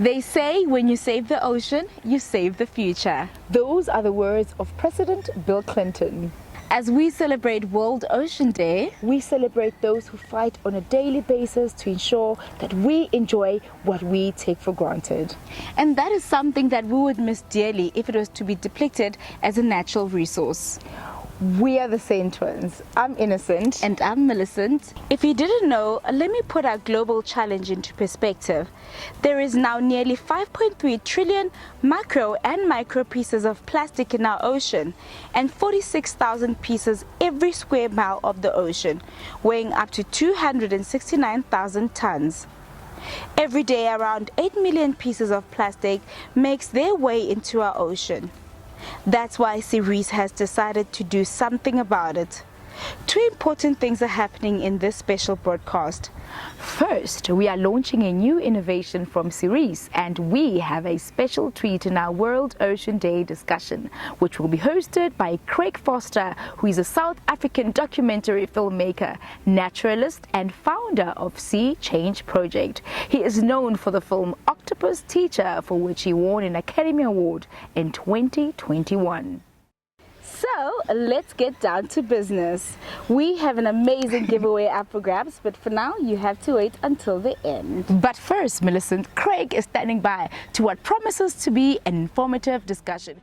They say when you save the ocean, you save the future. Those are the words of President Bill Clinton. As we celebrate World Ocean Day, we celebrate those who fight on a daily basis to ensure that we enjoy what we take for granted. And that is something that we would miss dearly if it was to be depleted as a natural resource. We are the Centtwinz. I'm Innocent. And I'm Millicent. If you didn't know, let me put our global challenge into perspective. There is now nearly 5.3 trillion macro and micro pieces of plastic in our ocean, and 46,000 pieces every square mile of the ocean, weighing up to 269,000 tons. Every day, around 8 million pieces of plastic makes their way into our ocean. That's why Ceres has decided to do something about it. Two important things are happening in this special broadcast. First, we are launching a new innovation from Ceres, and we have a special treat in our World Ocean Day discussion, which will be hosted by Craig Foster, who is a South African documentary filmmaker, naturalist, and founder of Sea Change Project. He is known for the film Octopus Teacher, for which he won an Academy Award in 2021. So let's get down to business. We have an amazing giveaway up for grabs, but for now you have to wait until the end. But first, Millicent, Craig is standing by to what promises to be an informative discussion.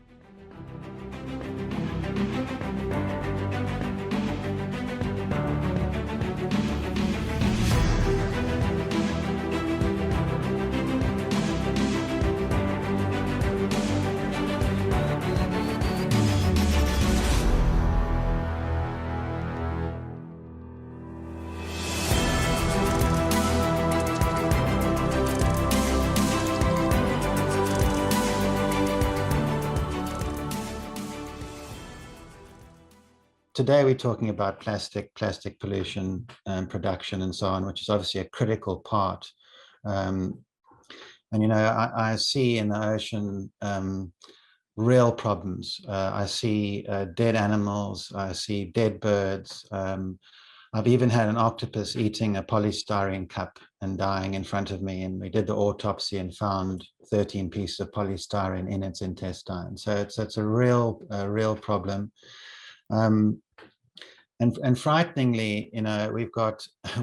Today, we're talking about plastic pollution and production and so on, which is obviously a critical part. And, you know, I see in the ocean real problems. I see dead animals, I see dead birds. I've even had an octopus eating a polystyrene cup and dying in front of me. And we did the autopsy and found 13 pieces of polystyrene in its intestine. So it's a real problem. And frighteningly, you know,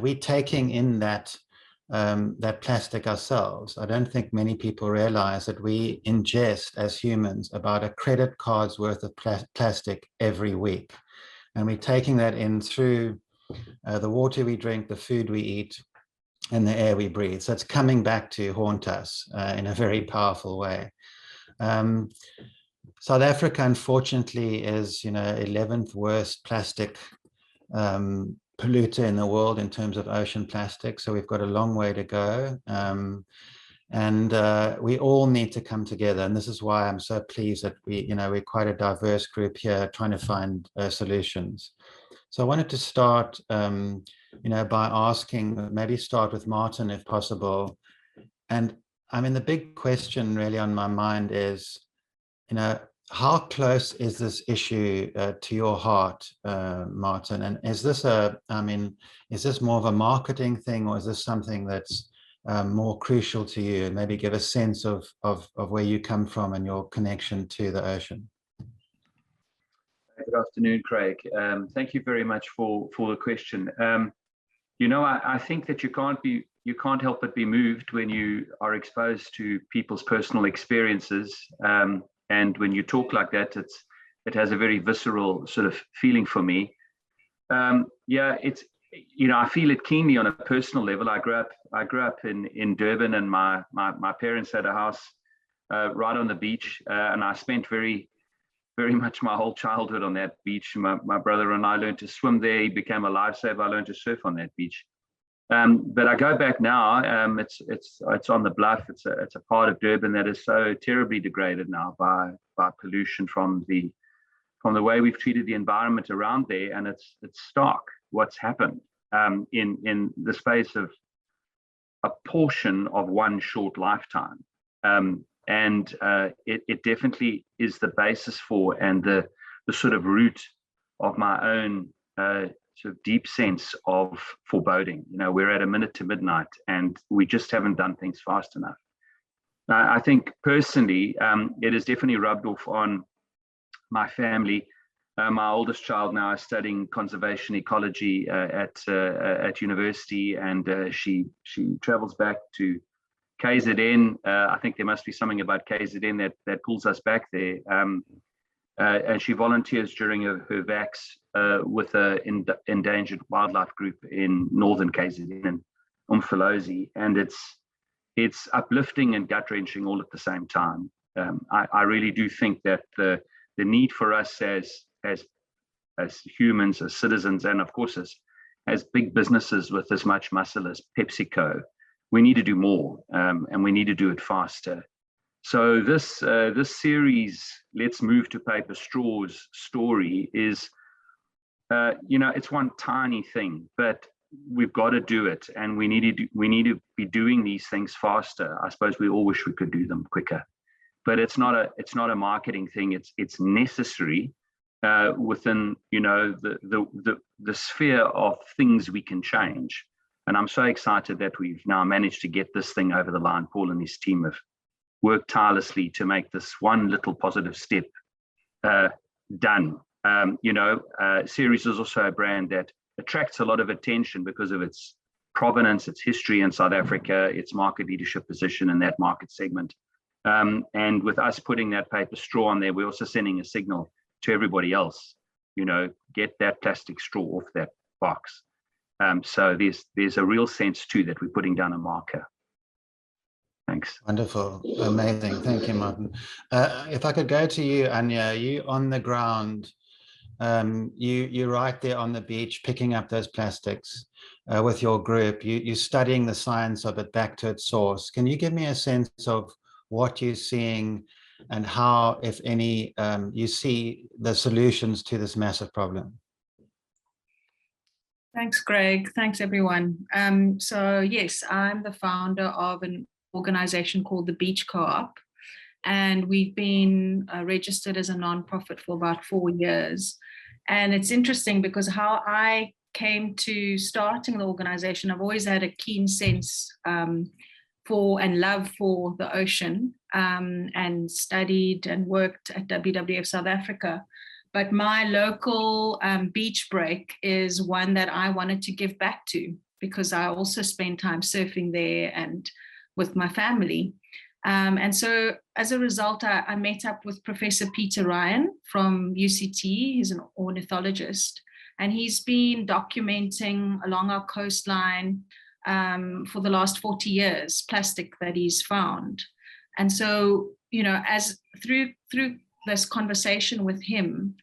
we're taking in that plastic ourselves. I don't think many people realize that we ingest as humans about a credit card's worth of plastic every week. And we're taking that in through the water we drink, the food we eat, and the air we breathe. So it's coming back to haunt us in a very powerful way. South Africa, unfortunately, is, you know, 11th worst plastic polluter in the world in terms of ocean plastic. So we've got a long way to go. And we all need to come together. And this is why I'm so pleased that we're quite a diverse group here trying to find solutions. So I wanted to start, by asking, maybe start with Martin, if possible. And I mean, the big question really on my mind is, you know, how close is this issue to your heart, Martin? And is this is this more of a marketing thing, or is this something that's more crucial to you? And maybe give a sense of where you come from and your connection to the ocean. Good afternoon, Craig. Thank you very much for the question. I think that you can't help but be moved when you are exposed to people's personal experiences. And when you talk like that, it has a very visceral sort of feeling for me. I feel it keenly on a personal level. I grew up in Durban, and my parents had a house right on the beach, and I spent very much my whole childhood on that beach. My brother and I learned to swim there. He became a lifesaver. I learned to surf on that beach. But I go back now. It's on the bluff. It's a part of Durban that is so terribly degraded now by pollution from the way we've treated the environment around there, and it's stark what's happened in the space of a portion of one short lifetime. It definitely is the basis for and the sort of root of my own sort of deep sense of foreboding. You know, we're at a minute to midnight, and we just haven't done things fast enough. I think personally, it has definitely rubbed off on my family. My oldest child now is studying conservation ecology at university, and she travels back to KZN. I think there must be something about KZN that pulls us back there. And she volunteers during her vacs with an endangered wildlife group in northern KZN in Umfolozi, and it's uplifting and gut-wrenching all at the same time. I really do think that the need for us as humans, as citizens, and of course as big businesses with as much muscle as PepsiCo, we need to do more, and we need to do it faster. So this series, Let's Move to Paper Straws story is, it's one tiny thing, but we've got to do it, and we need to be doing these things faster. I suppose we all wish we could do them quicker, but it's not a marketing thing. It's necessary within the sphere of things we can change. And I'm so excited that we've now managed to get this thing over the line. Paul and his team have worked tirelessly to make this one little positive step done. Ceres is also a brand that attracts a lot of attention because of its provenance, its history in South Africa, its market leadership position in that market segment. And with us putting that paper straw on there, we're also sending a signal to everybody else, get that plastic straw off that box. So there's a real sense too that we're putting down a marker. Thanks. Wonderful. Amazing. Thank you, Martin. If I could go to you, Anya, you on the ground, you're right there on the beach picking up those plastics with your group. You're studying the science of it back to its source. Can you give me a sense of what you're seeing and how, if any, you see the solutions to this massive problem? Thanks, Greg. Thanks, everyone. So yes, I'm the founder of an organization called the Beach Co-op, and we've been registered as a nonprofit for about 4 years. And it's interesting because how I came to starting the organization, I've always had a keen sense for and love for the ocean, and studied and worked at WWF South Africa. But my local beach break is one that I wanted to give back to, because I also spend time surfing there and with my family. And so as a result, I met up with Professor Peter Ryan from UCT. He's an ornithologist, and he's been documenting along our coastline for the last 40 years, plastic that he's found. And so, as through this conversation with him,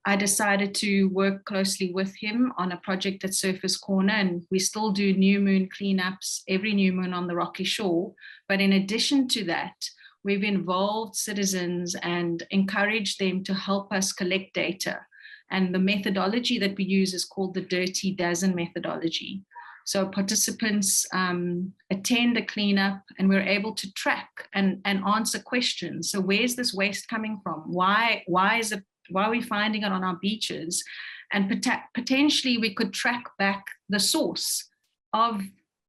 I decided to work closely with him on a project at Surfers Corner, and we still do new moon cleanups every new moon on the rocky shore. But in addition to that, we've involved citizens and encouraged them to help us collect data. And the methodology that we use is called the Dirty Dozen methodology. So participants attend a cleanup, and we're able to track and answer questions. So where's this waste coming from? Why are we finding it on our beaches? And potentially we could track back the source of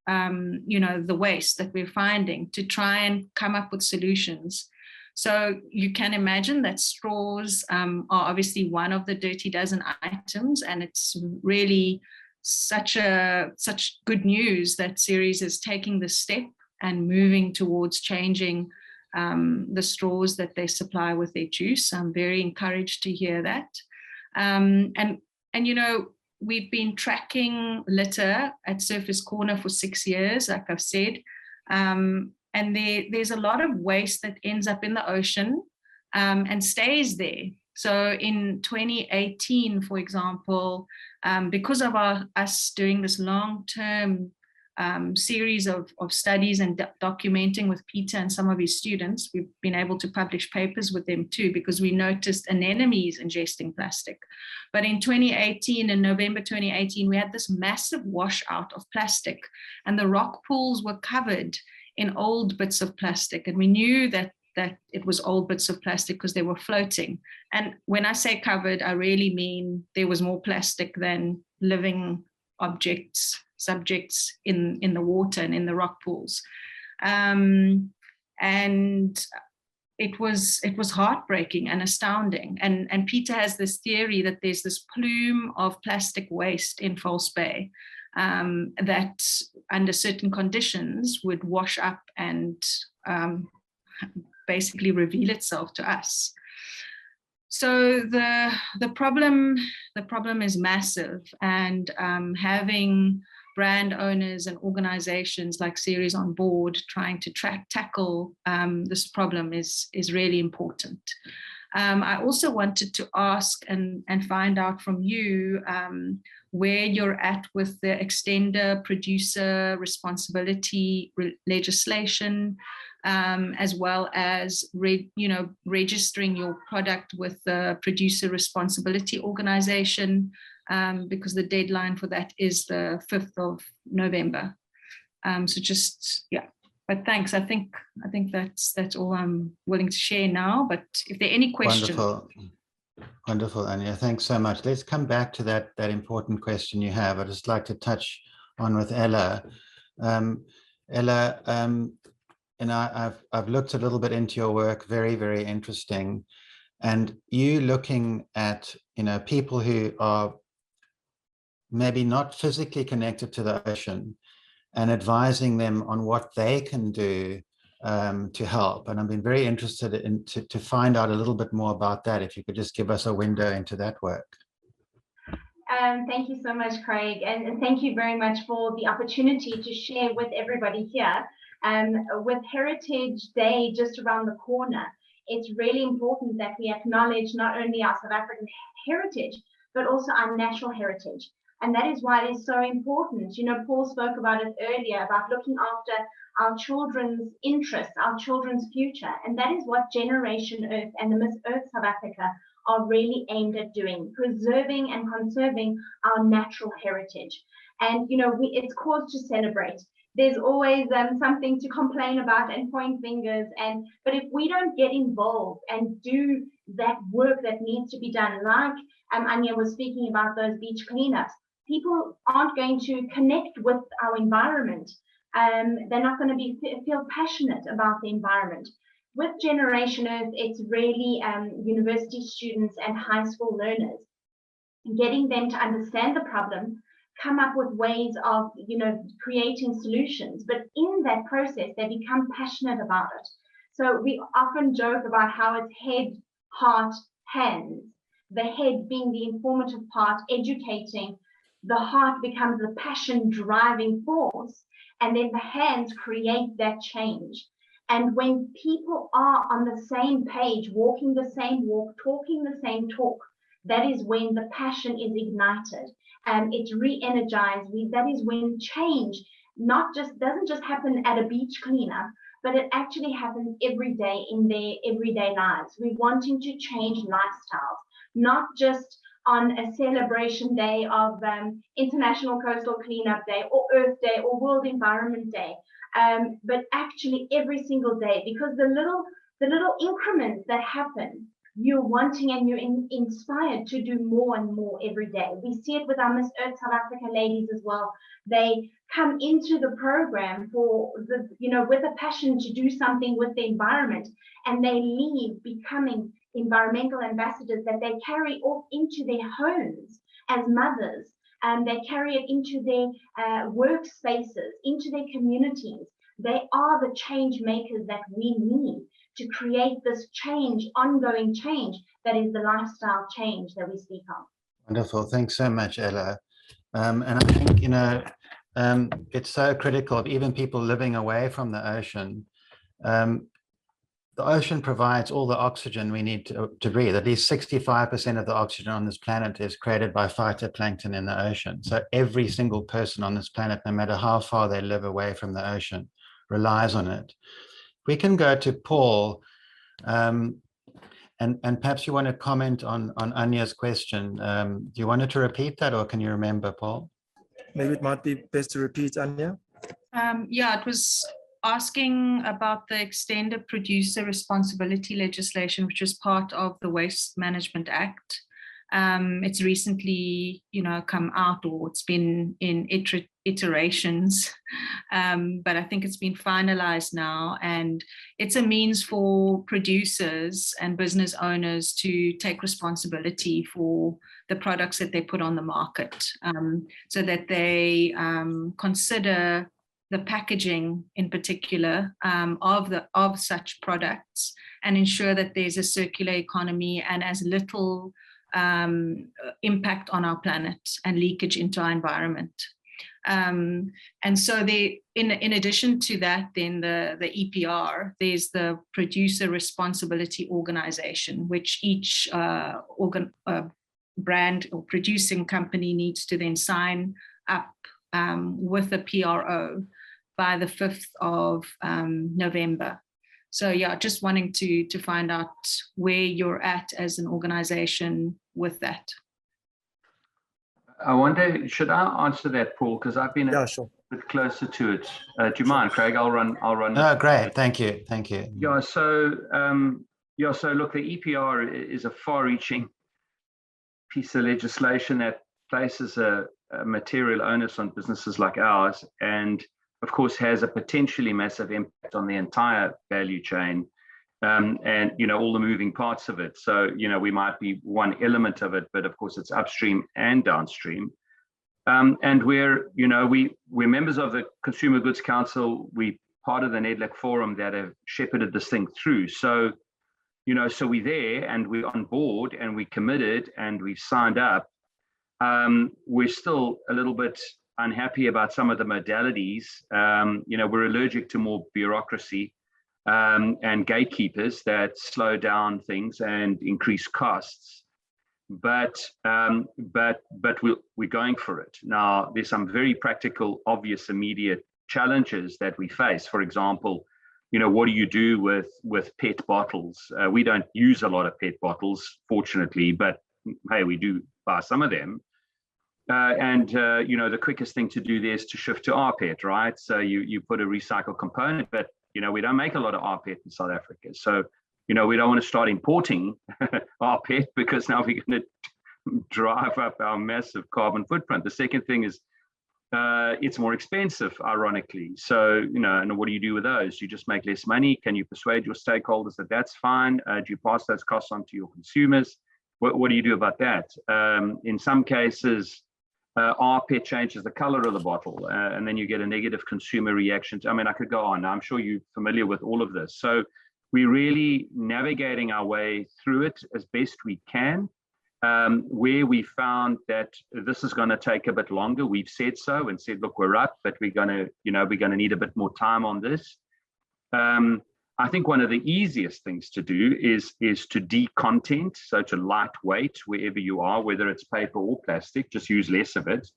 the waste that we're finding to try and come up with solutions. So you can imagine that straws are obviously one of the Dirty Dozen items, and it's really such good news that Ceres is taking this step and moving towards changing the straws that they supply with their juice. I'm very encouraged to hear that. And we've been tracking litter at Surfers Corner for 6 years, like I've said. And there's a lot of waste that ends up in the ocean and stays there. So in 2018, for example, because of us doing this long-term series of studies and documenting with Peter and some of his students, we've been able to publish papers with them too, because we noticed anemones ingesting plastic. But in 2018, in November 2018, we had this massive washout of plastic, and the rock pools were covered in old bits of plastic. And we knew that it was old bits of plastic because they were floating. And when I say covered, I really mean there was more plastic than living subjects in the water and in the rock pools. And And it was heartbreaking and astounding. And Peter has this theory that there's this plume of plastic waste in False Bay that under certain conditions would wash up and basically reveal itself to us. So the problem is massive, and having brand owners and organizations like Ceres on board trying to tackle this problem is really important. I also wanted to ask and find out from you where you're at with the extender producer responsibility legislation, as well as registering your product with the producer responsibility organization, because the deadline for that is the 5th of November. So just, yeah, but thanks. I think that's all I'm willing to share now, but if there are any questions. Wonderful, Anya. Thanks so much. Let's come back to that important question you have. I'd just like to touch on with Ella. Ella, and I've looked a little bit into your work, very, very interesting. And you looking at, people who are maybe not physically connected to the ocean and advising them on what they can do to help. And I've been very interested to find out a little bit more about that. If you could just give us a window into that work. Thank you so much, Craig. And thank you very much for the opportunity to share with everybody here. With Heritage Day just around the corner, it's really important that we acknowledge not only our South African heritage, but also our natural heritage. And that is why it is so important. Paul spoke about it earlier, about looking after our children's interests, our children's future. And that is what Generation Earth and the Miss Earth South Africa are really aimed at doing, preserving and conserving our natural heritage. And, it's cause to celebrate. There's always something to complain about and point fingers. But if we don't get involved and do that work that needs to be done, like Anya was speaking about those beach cleanups, people aren't going to connect with our environment. They're not going to feel passionate about the environment. With Generation Earth, it's really university students and high school learners, getting them to understand the problem, come up with ways of, creating solutions. But in that process, they become passionate about it. So we often joke about how it's head, heart, hands. The head being the informative part, educating. The heart becomes the passion driving force. And then the hands create that change. And when people are on the same page, walking the same walk, talking the same talk, that is when the passion is ignited and it's re-energized. That is when change doesn't just happen at a beach cleanup, but it actually happens every day in their everyday lives. We're wanting to change lifestyles, not just on a celebration day of International Coastal Cleanup Day or Earth Day or World Environment Day, but actually every single day, because the little increments that happen, you're wanting and you're inspired to do more and more every day. We see it with our Miss Earth South Africa ladies as well. They come into the program with a passion to do something with the environment, and they leave becoming environmental ambassadors that they carry off into their homes as mothers, and they carry it into their workspaces, into their communities. They are the change makers that we need to create this change, ongoing change, that is the lifestyle change that we speak of. Wonderful. Thanks so much, Ella. And I think, it's so critical of even people living away from the ocean. The ocean provides all the oxygen we need to breathe. At least 65% of the oxygen on this planet is created by phytoplankton in the ocean. So every single person on this planet, no matter how far they live away from the ocean, relies on it. We can go to Paul, and perhaps you want to comment on Anya's question. Do you want to repeat that, or can you remember, Paul? Maybe it might be best to repeat, Anya. Yeah, it was asking about the extended producer responsibility legislation, which is part of the Waste Management Act. It's recently, come out, or it's been in iterations, but I think it's been finalized now, and it's a means for producers and business owners to take responsibility for the products that they put on the market, so that they consider the packaging in particular of such products, and ensure that there's a circular economy and as little impact on our planet and leakage into our environment. And so in addition to that, then the EPR, there's the Producer Responsibility Organization, which each brand or producing company needs to then sign up with the PRO by the 5th of November. So yeah, just wanting to find out where you're at as an organization with that. I wonder, should I answer that, Paul? Because I've been a bit closer to it. Do you mind, Craig? I'll run. Oh, great. Thank you. Yeah. So look, the EPR is a far-reaching piece of legislation that places a material onus on businesses like ours, and of course has a potentially massive impact on the entire value chain, and all the moving parts of it. So we might be one element of it, but of course it's upstream and downstream. And we're members of the Consumer Goods Council. We part of the NEDLAC forum that have shepherded this thing through. So so we're there and we're on board and we committed and we've signed up. We're still a little bit unhappy about some of the modalities. We're allergic to more bureaucracy and gatekeepers that slow down things and increase costs. But we're going for it. Now, there's some very practical, obvious, immediate challenges that we face. For example, what do you do with PET bottles? We don't use a lot of PET bottles, fortunately, but hey, we do buy some of them. The quickest thing to do there is to shift to rPET, right? So you put a recycled component, but we don't make a lot of rPET in South Africa. So we don't want to start importing rPET, because now we're going to drive up our massive carbon footprint. The second thing is it's more expensive, ironically. So and what do you do with those? You just make less money. Can you persuade your stakeholders that that's fine? Do you pass those costs on to your consumers? What do you do about that? In some cases, rPET changes the color of the bottle, and then you get a negative consumer reaction. I mean, I could go on. I'm sure you're familiar with all of this. So we're really navigating our way through it as best we can. Where we found that this is going to take a bit longer, we've said so and said, look, we're up, but we're going to need a bit more time on this. I think one of the easiest things to do is to decontent, so to lightweight wherever you are, whether it's paper or plastic, just use less of it.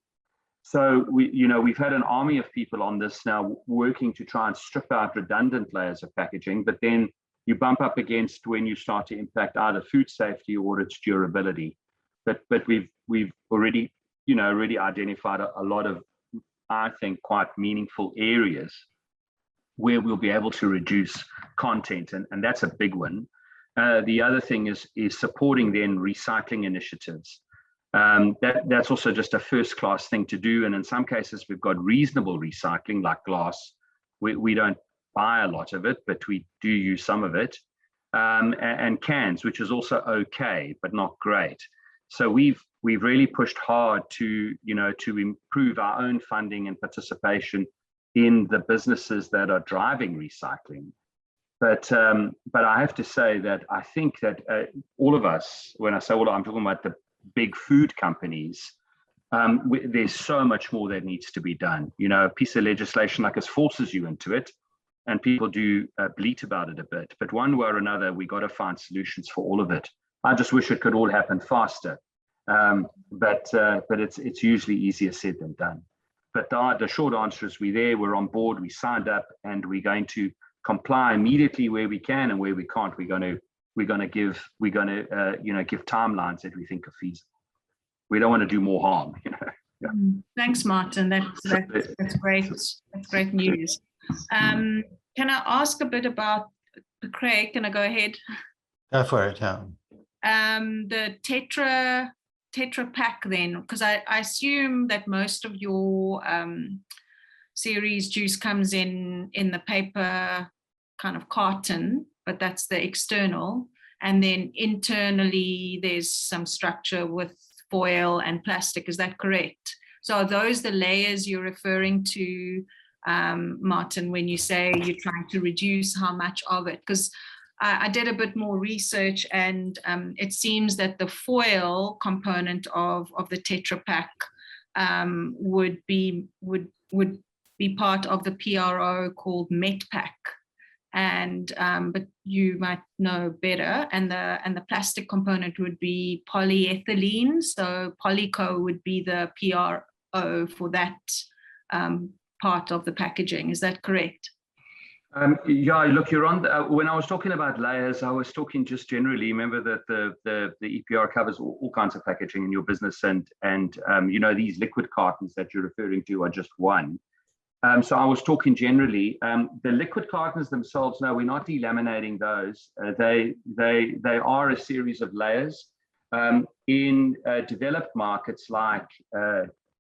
So we've had an army of people on this now working to try and strip out redundant layers of packaging, but then you bump up against when you start to impact either food safety or its durability. But we've already identified a lot of, I think, quite meaningful areas where we'll be able to reduce content, and that's a big one. The other thing is supporting then recycling initiatives. That's also just a first-class thing to do, and in some cases we've got reasonable recycling, like glass. We don't buy a lot of it, but we do use some of it, and cans, which is also okay, but not great. So we've really pushed hard to improve our own funding and participation in the businesses that are driving recycling. But I have to say that I think that all of us, when I say all, I'm talking about the big food companies, there's so much more that needs to be done. A piece of legislation like this forces you into it, and people do bleat about it a bit. But one way or another, we got to find solutions for all of it. I just wish it could all happen faster. But it's usually easier said than done. But the short answer is we're there, we're on board, we signed up, and we're going to comply immediately where we can, and where we can't, we're going to give timelines that we think are feasible. We don't want to do more harm. Yeah. Thanks, Martin. That's great. That's great news. Can I ask a bit about Craig? Can I go ahead? Go for it. Yeah. The Tetra Tetra Pak then, because I assume that most of your Ceres juice comes in the paper kind of carton, but that's the external. And then internally, there's some structure with foil and plastic. Is that correct? So are those the layers you're referring to, Martin, when you say you're trying to reduce how much of it? Because I did a bit more research, and it seems that the foil component of the Tetra Pak would be part of the PRO called MetPack, and but you might know better. And the plastic component would be polyethylene. So Polyco would be the PRO for that part of the packaging. Is that correct? Yeah, look, you're on. When I was talking about layers, I was talking just generally. Remember that the EPR covers all kinds of packaging in your business, and you know, these liquid cartons that you're referring to are just one. So I was talking generally. The liquid cartons themselves, no, we're not delaminating those. They are a series of layers. In developed markets like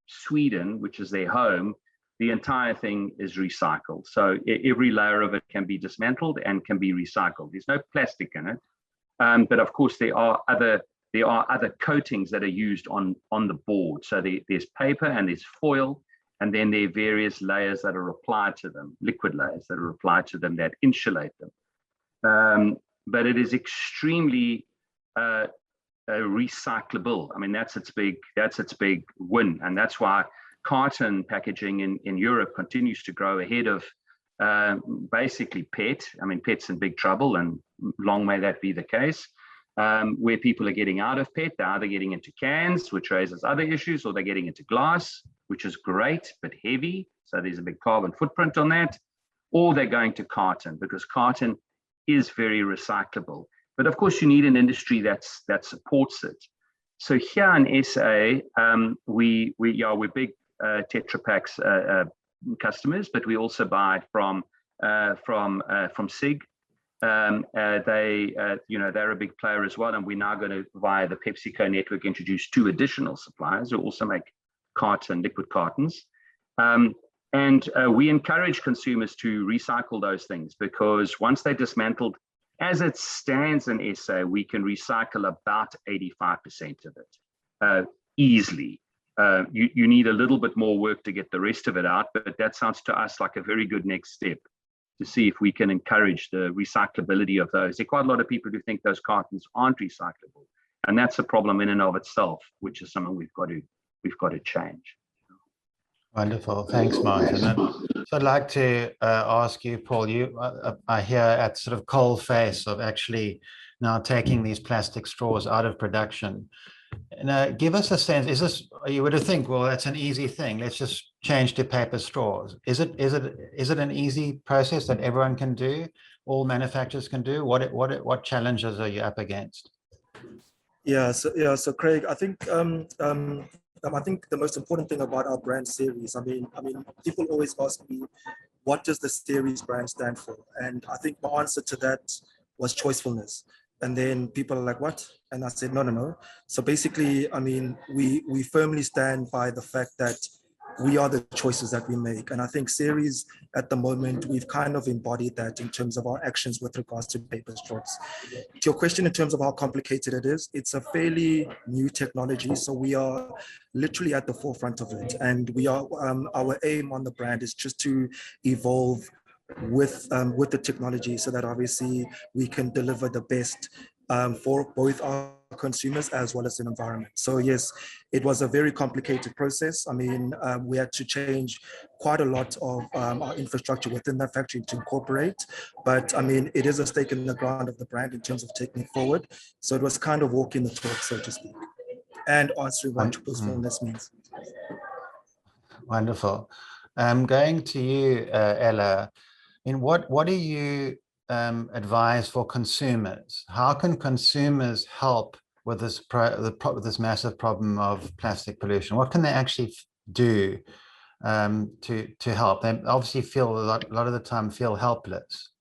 Sweden, which is their home, the entire thing is recycled. So every layer of it can be dismantled and can be recycled. There's no plastic in it. But of course, there are other coatings that are used on the board. So there's paper and there's foil, and then there are various layers that are applied to them, liquid layers that are applied to them that insulate them. But it is extremely recyclable. I mean, that's its big win, and that's why carton packaging in Europe continues to grow ahead of basically PET. I mean, PET's in big trouble, and long may that be the case. Where people are getting out of PET, they're either getting into cans, which raises other issues, or they're getting into glass, which is great, but heavy. So there's a big carbon footprint on that. Or they're going to carton, because carton is very recyclable. But of course, you need an industry that supports it. So here in SA, we're big Tetra Pak's customers, but we also buy it from SIG. They're a big player as well, and we're now going to, via the PepsiCo network, introduce 2 additional suppliers who also make liquid cartons. And we encourage consumers to recycle those things, because once they're dismantled, as it stands in SA, we can recycle about 85% of it easily. You need a little bit more work to get the rest of it out, but that sounds to us like a very good next step to see if we can encourage the recyclability of those. There are quite a lot of people who think those cartons aren't recyclable, and that's a problem in and of itself, which is something we've got to change. Wonderful, thanks, Martin. So I'd like to ask you, Paul. You are here at sort of cold face of actually now taking these plastic straws out of production. Give us a sense. Is this, you would think, well, that's an easy thing. Let's just change to paper straws. Is it an easy process that everyone can do? All manufacturers can do? What challenges are you up against? So Craig, I think the most important thing about our brand Ceres, I mean, people always ask me, what does the Ceres brand stand for? And I think my answer to that was choicefulness. And then people are like, what? And I said, no. So basically, I mean, we firmly stand by the fact that we are the choices that we make. And I think Ceres at the moment, we've kind of embodied that in terms of our actions with regards to paper straws. To your question in terms of how complicated it is, it's a fairly new technology. So we are literally at the forefront of it. And we are, our aim on the brand is just to evolve with the technology, so that obviously we can deliver the best for both our consumers as well as the environment. So yes, it was a very complicated process. I mean, we had to change quite a lot of our infrastructure within that factory to incorporate, but I mean, it is a stake in the ground of the brand in terms of taking it forward. So it was kind of walking the talk, so to speak, and answering what choicefulness means. Wonderful. Going to you, Ella. What do you advise for consumers? How can consumers help with this massive problem of plastic pollution? What can they actually do to help? They obviously feel a lot of the time feel helpless.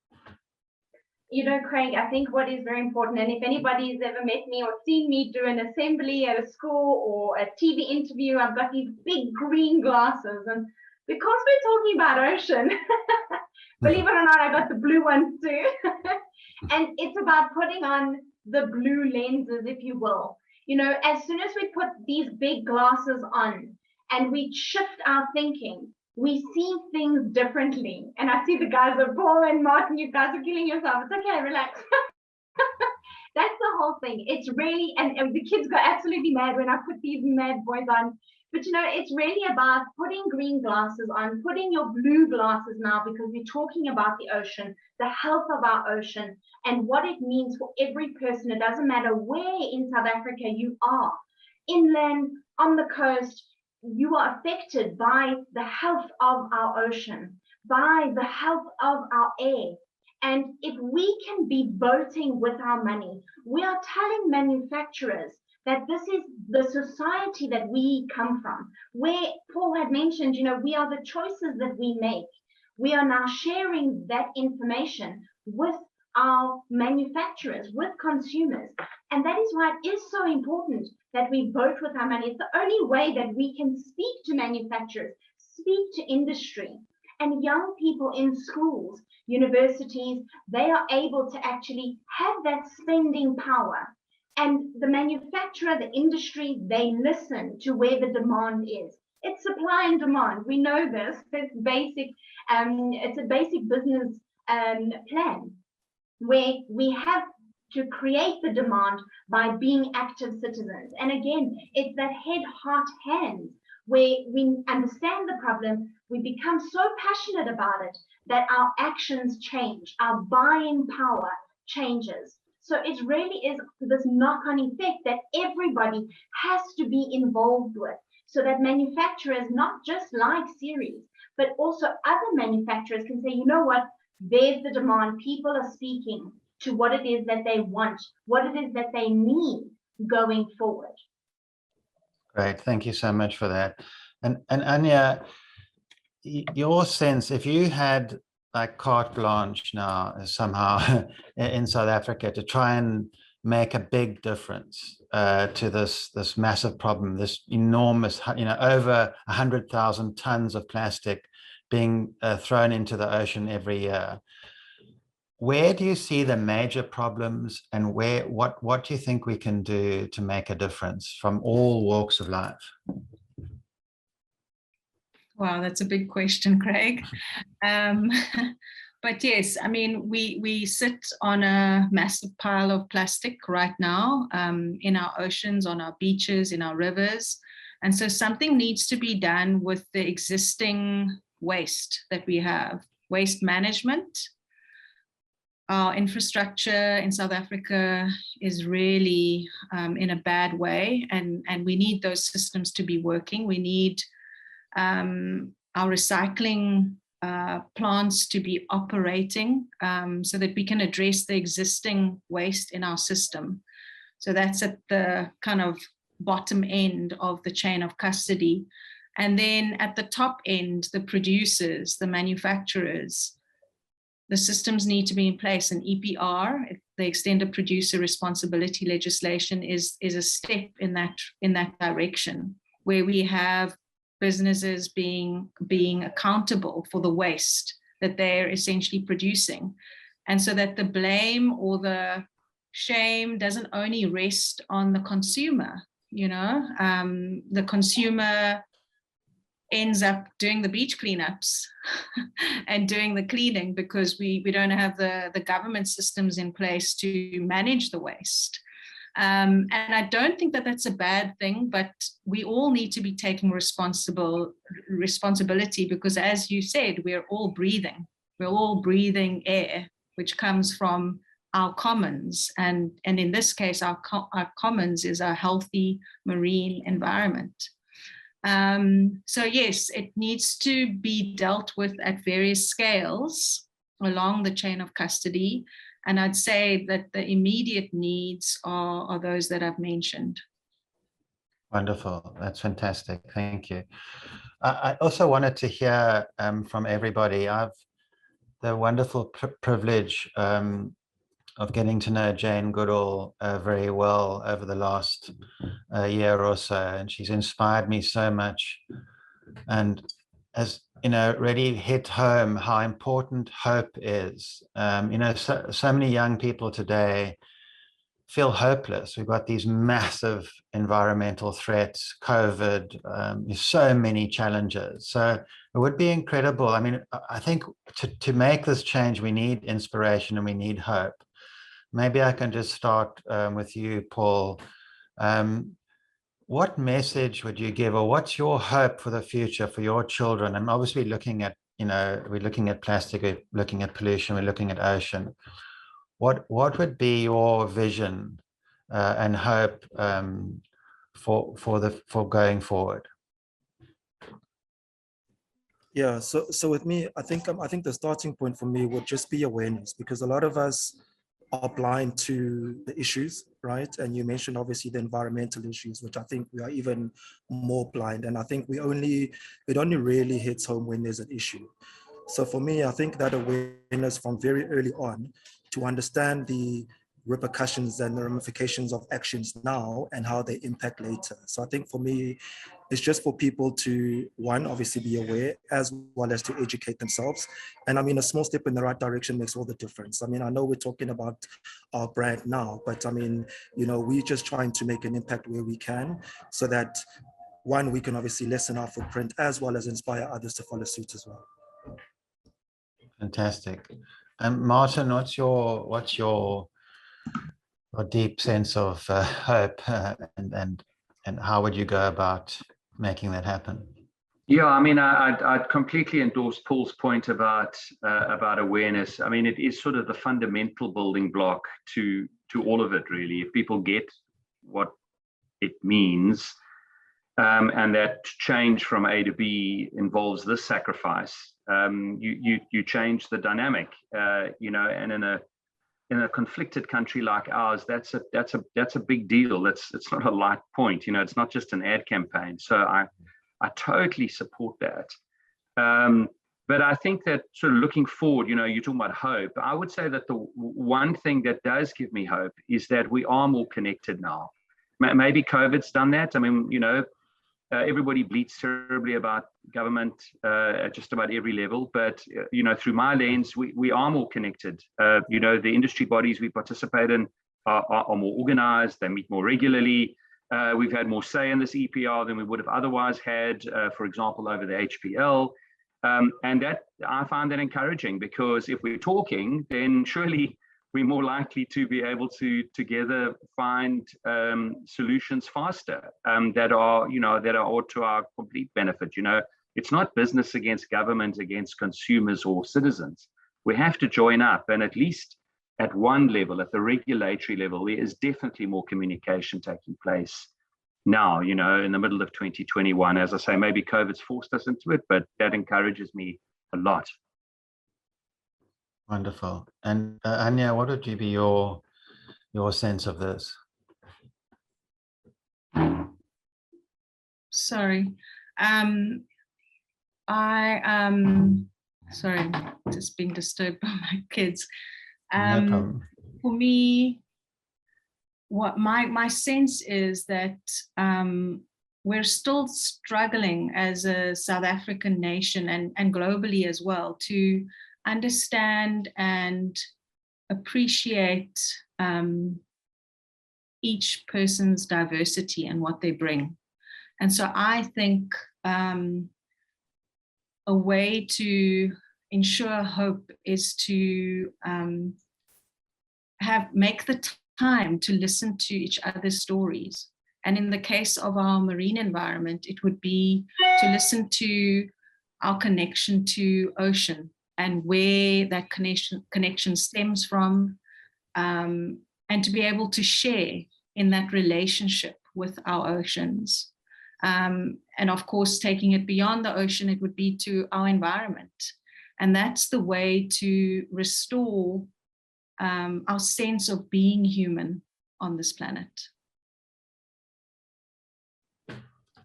You know, Craig, I think what is very important, and if anybody's ever met me or seen me do an assembly at a school or a TV interview, I've got these big green glasses. And because we're talking about ocean, believe it or not, I got the blue ones too. And it's about putting on the blue lenses, if you will. You know, as soon as we put these big glasses on and we shift our thinking, we see things differently. And I see the guys of Paul and Martin, you guys are killing yourself. It's okay, relax. That's the whole thing. It's really, and the kids go absolutely mad when I put these mad boys on. But you know, it's really about putting green glasses on, putting your blue glasses now, because we're talking about the ocean, the health of our ocean, and what it means for every person. It doesn't matter where in South Africa you are, inland, on the coast, you are affected by the health of our ocean, by the health of our air. And if we can be voting with our money, we are telling manufacturers that this is the society that we come from, where Paul had mentioned, you know, we are the choices that we make. We are now sharing that information with our manufacturers, with consumers. And that is why it is so important that we vote with our money. It's the only way that we can speak to manufacturers, speak to industry. And young people in schools, universities, they are able to actually have that spending power. And the manufacturer, the industry, they listen to where the demand is. It's supply and demand. We know this. It's basic. It's a basic business plan, where we have to create the demand by being active citizens. And again, it's that head, heart, hands, where we understand the problem, we become so passionate about it that our actions change, our buying power changes. So it really is this knock-on effect that everybody has to be involved with, so that manufacturers, not just like Ceres, but also other manufacturers can say, you know what, there's the demand. People are speaking to what it is that they want, what it is that they need going forward. Great, thank you so much for that. And Anya, your sense, if you had like carte blanche now somehow in South Africa to try and make a big difference to this massive problem, this enormous, you know, over 100,000 tons of plastic being thrown into the ocean every year. Where do you see the major problems, and what do you think we can do to make a difference from all walks of life? Wow, that's a big question, Craig. But yes, I mean, we sit on a massive pile of plastic right now in our oceans, on our beaches, in our rivers. And so something needs to be done with the existing waste that we have. Waste management. Our infrastructure in South Africa is really in a bad way, and we need those systems to be working. We need our recycling plants to be operating so that we can address the existing waste in our system. So that's at the kind of bottom end of the chain of custody. And then at the top end, the producers, the manufacturers, the systems need to be in place. And EPR, the extended producer responsibility legislation, is a step in that direction, where we have businesses being accountable for the waste that they're essentially producing. And so that the blame or the shame doesn't only rest on the consumer, you know, the consumer ends up doing the beach cleanups and doing the cleaning because we don't have the government systems in place to manage the waste. And I don't think that that's a bad thing, but we all need to be taking responsibility, because as you said, we're all breathing air, which comes from our commons. And in this case, our commons is a healthy marine environment. So yes, it needs to be dealt with at various scales along the chain of custody. And I'd say that the immediate needs are those that I've mentioned. Wonderful. That's fantastic. Thank you. I also wanted to hear from everybody. I've the wonderful privilege getting to know Jane Goodall very well over the last year or so, and she's inspired me so much. And as you know, really hit home how important hope is. You know, so many young people today feel hopeless. We've got these massive environmental threats, COVID, so many challenges. So it would be incredible. I mean, I think to make this change, we need inspiration and we need hope. Maybe I can just start with you, Paul. What message would you give, or what's your hope for the future for your children? I'm obviously looking at, you know, we're looking at plastic, we're looking at pollution, we're looking at ocean. What would be your vision and hope for going forward? Yeah, so with me, I think the starting point for me would just be awareness, because a lot of us are blind to the issues, right? And you mentioned obviously the environmental issues, which I think we are even more blind. And I think it only really hits home when there's an issue. So for me, I think that awareness from very early on to understand the repercussions and the ramifications of actions now and how they impact later. So I think for me, it's just for people to, one, obviously be aware, as well as to educate themselves. And I mean, a small step in the right direction makes all the difference. I mean, I know we're talking about our brand now, but I mean, you know, we're just trying to make an impact where we can, so that, one, we can obviously lessen our footprint, as well as inspire others to follow suit as well. Fantastic. Martin, what's your deep sense of hope, and how would you go about making that happen? Yeah, I mean, I'd completely endorse Paul's point about awareness. I mean, it is sort of the fundamental building block to all of it, really. If people get what it means, and that change from A to B involves this sacrifice, you change the dynamic, you know. And in a conflicted country like ours, that's a big deal. It's not a light point, you know. It's not just an ad campaign. So I totally support that. But I think that sort of looking forward, you know, you're talking about hope. I would say that the one thing that does give me hope is that we are more connected now. Maybe COVID's done that. I mean, you know, everybody bleats terribly about government at just about every level, but you know, through my lens, we are more connected. You know, the industry bodies we participate in are more organized. They meet more regularly. We've had more say in this EPR than we would have otherwise had, for example, over the HPL. And that, I find that encouraging, because if we're talking, then surely we're more likely to be able to together find solutions faster, that are, you know, that are to our complete benefit. You know, it's not business against government, against consumers or citizens. We have to join up, and at least at one level, at the regulatory level, there is definitely more communication taking place now, you know, in the middle of 2021. As I say, maybe COVID's forced us into it, but that encourages me a lot. Wonderful. And Anya, what would be your sense of this? Sorry. Sorry, just being disturbed by my kids. No problem. For me, what my sense is that we're still struggling as a South African nation and globally as well to understand and appreciate each person's diversity and what they bring. And so I think a way to ensure hope is to make the time to listen to each other's stories. And in the case of our marine environment, it would be to listen to our connection to ocean and where that connection stems from, and to be able to share in that relationship with our oceans. And of course, taking it beyond the ocean, it would be to our environment. And that's the way to restore our sense of being human on this planet.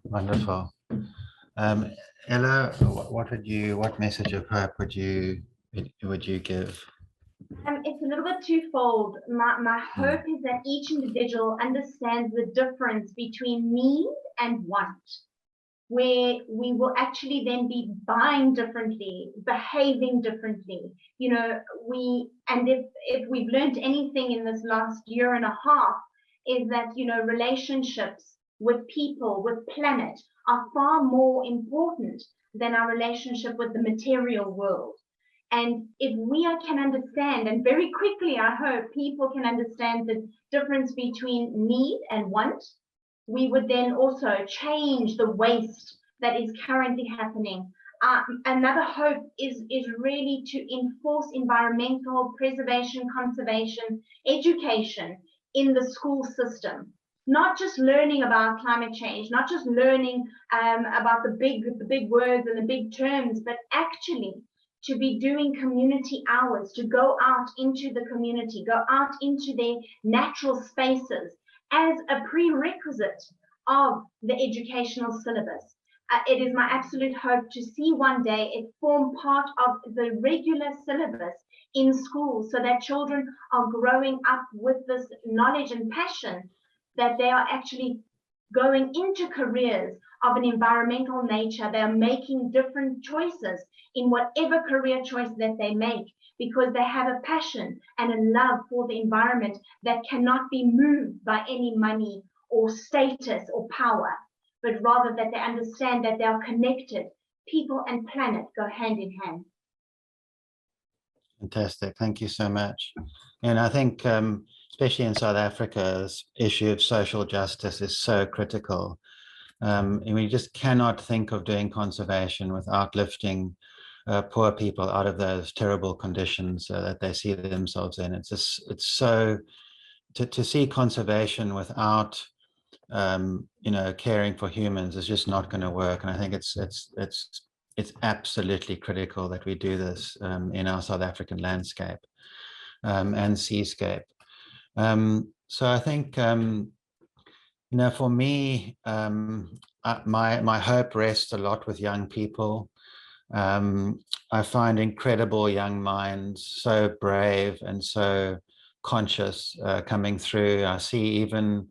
Wonderful. Ella, what message of hope would you give? It's a little bit twofold. My hope is that each individual understands the difference between need and want, where we will actually then be buying differently, behaving differently. You know, and if we've learned anything in this last year and a half, is that, you know, relationships with people, with planet, are far more important than our relationship with the material world. And if we can understand, and very quickly, I hope people can understand the difference between need and want, we would then also change the waste that is currently happening. Another hope is really to enforce environmental preservation, conservation, education in the school system. Not just learning about climate change, not just learning about the big words and the big terms, but actually to be doing community hours, to go out into the community, go out into their natural spaces as a prerequisite of the educational syllabus. It is my absolute hope to see one day it form part of the regular syllabus in schools, so that children are growing up with this knowledge and passion that they are actually going into careers of an environmental nature. They are making different choices in whatever career choice that they make, because they have a passion and a love for the environment that cannot be moved by any money or status or power, but rather that they understand that they are connected. People and planet go hand in hand. Fantastic. Thank you so much. And I think, especially in South Africa, this issue of social justice is so critical. And we just cannot think of doing conservation without lifting poor people out of those terrible conditions that they see themselves in. It's just, it's so, to see conservation without, you know, caring for humans is just not going to work. And I think it's absolutely critical that we do this in our South African landscape and seascape. So I think, you know, for me, my hope rests a lot with young people. I find incredible young minds, so brave and so conscious coming through. I see even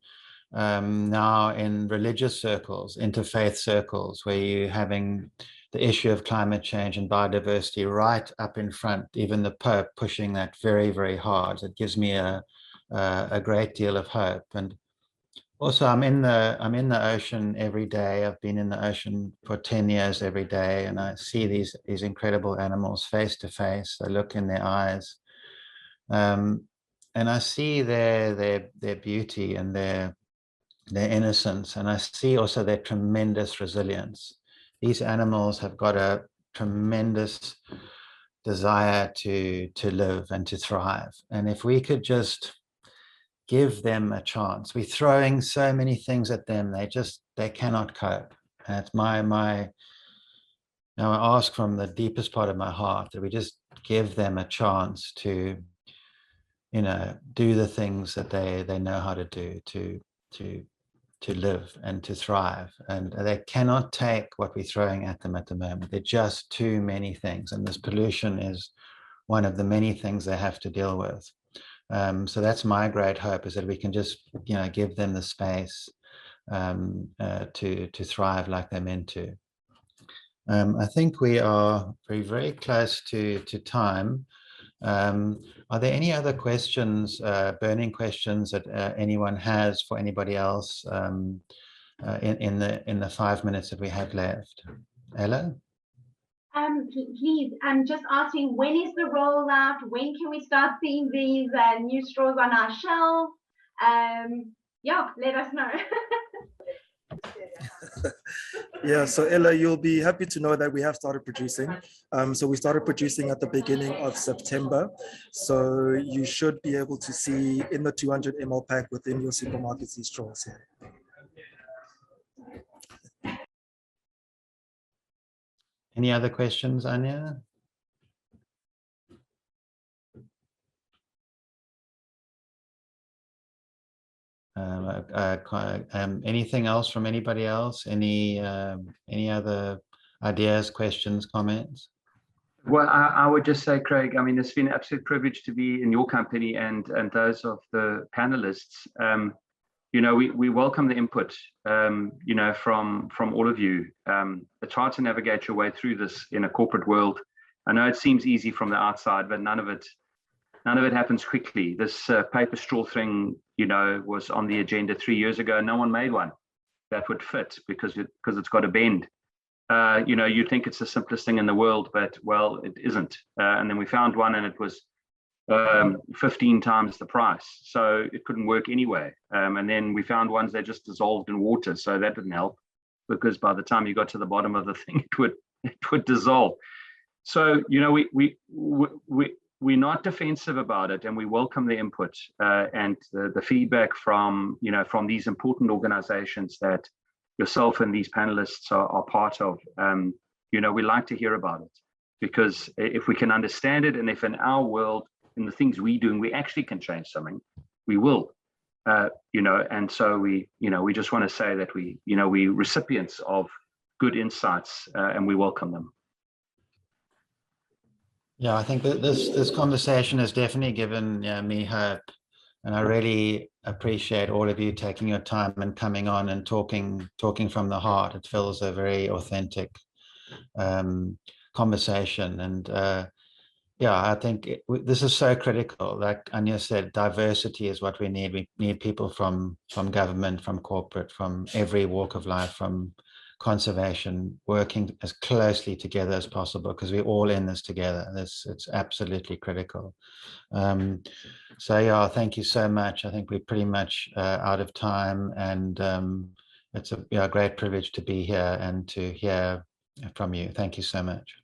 now in religious circles, interfaith circles, where you're having the issue of climate change and biodiversity right up in front, even the Pope pushing that very, very hard. It gives me a great deal of hope. And also, I'm in the ocean every day. I've been in the ocean for 10 years every day, and I see these incredible animals face to face. I look in their eyes, and I see their beauty and their innocence, and I see also their tremendous resilience. These animals have got a tremendous desire to live and to thrive, and if we could just give them a chance. We're throwing so many things at them, they cannot cope. And it's now I ask from the deepest part of my heart that we just give them a chance to, you know, do the things that they know how to do, to live and to thrive. And they cannot take what we're throwing at them at the moment. They're just too many things, and this pollution is one of the many things they have to deal with. So that's my great hope, is that we can just, you know, give them the space to thrive like they're meant to. I think we are very close to time. Are there any other questions, burning questions that anyone has for anybody else in the 5 minutes that we have left? Ella? Please, I'm just asking, when is the rollout? When can we start seeing these new straws on our shelf? Yeah, let us know. Yeah, so Ella, you'll be happy to know that we have started producing. So we started producing at the beginning of September. So you should be able to see in the 200 ml pack within your supermarkets these straws here. Any other questions, Anya? Anything else from anybody else? Any other ideas, questions, comments? Well, I would just say, Craig, I mean, it's been an absolute privilege to be in your company and those of the panelists. We welcome the input, from all of you. It's hard to navigate your way through this in a corporate world. I know it seems easy from the outside, but none of it happens quickly. This paper straw thing, was on the agenda 3 years ago. No one made one that would fit because it's got a bend. You'd think it's the simplest thing in the world, but well, it isn't. And then we found one, and it was 15 times the price, so it couldn't work anyway. And then we found ones that just dissolved in water, so that didn't help, because by the time you got to the bottom of the thing, it would dissolve. So we're not defensive about it, and we welcome the input and the feedback from these important organizations that yourself and these panelists are part of. We like to hear about it, because if we can understand it, and if in our world, in the things we're doing, we actually can change something, we will. And so we just want to say that we're recipients of good insights, and we welcome them. Yeah, I think that this conversation has definitely given me hope, and I really appreciate all of you taking your time and coming on and talking from the heart. It feels a very authentic conversation, and I think this is so critical. Like Anya said, diversity is what we need. We need people from government, from corporate, from every walk of life, from conservation, working as closely together as possible, because we're all in this together. It's absolutely critical. Thank you so much. I think we're pretty much out of time, and it's a great privilege to be here and to hear from you. Thank you so much.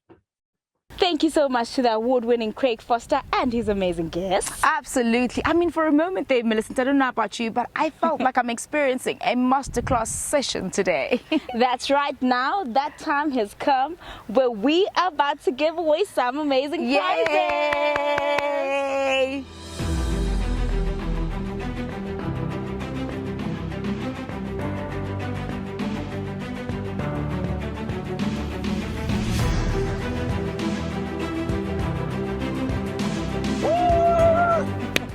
Thank you so much to the award-winning Craig Foster and his amazing guests. Absolutely. I mean, for a moment there, Millicent, I don't know about you, but I felt like I'm experiencing a masterclass session today. That's right. Now that time has come where we are about to give away some amazing prizes. Yay!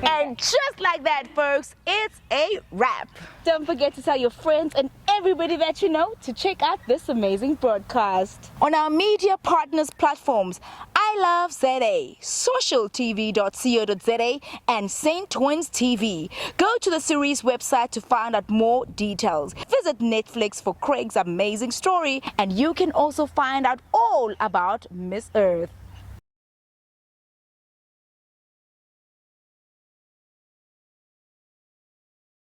And just like that, folks, it's a wrap. Don't forget to tell your friends and everybody that you know to check out this amazing broadcast on our media partners platforms, I Love ZA, socialtv.co.za, and Centtwinz TV. Go to the Ceres website to find out more details. Visit Netflix for Craig's amazing story, and you can also find out all about Miss Earth.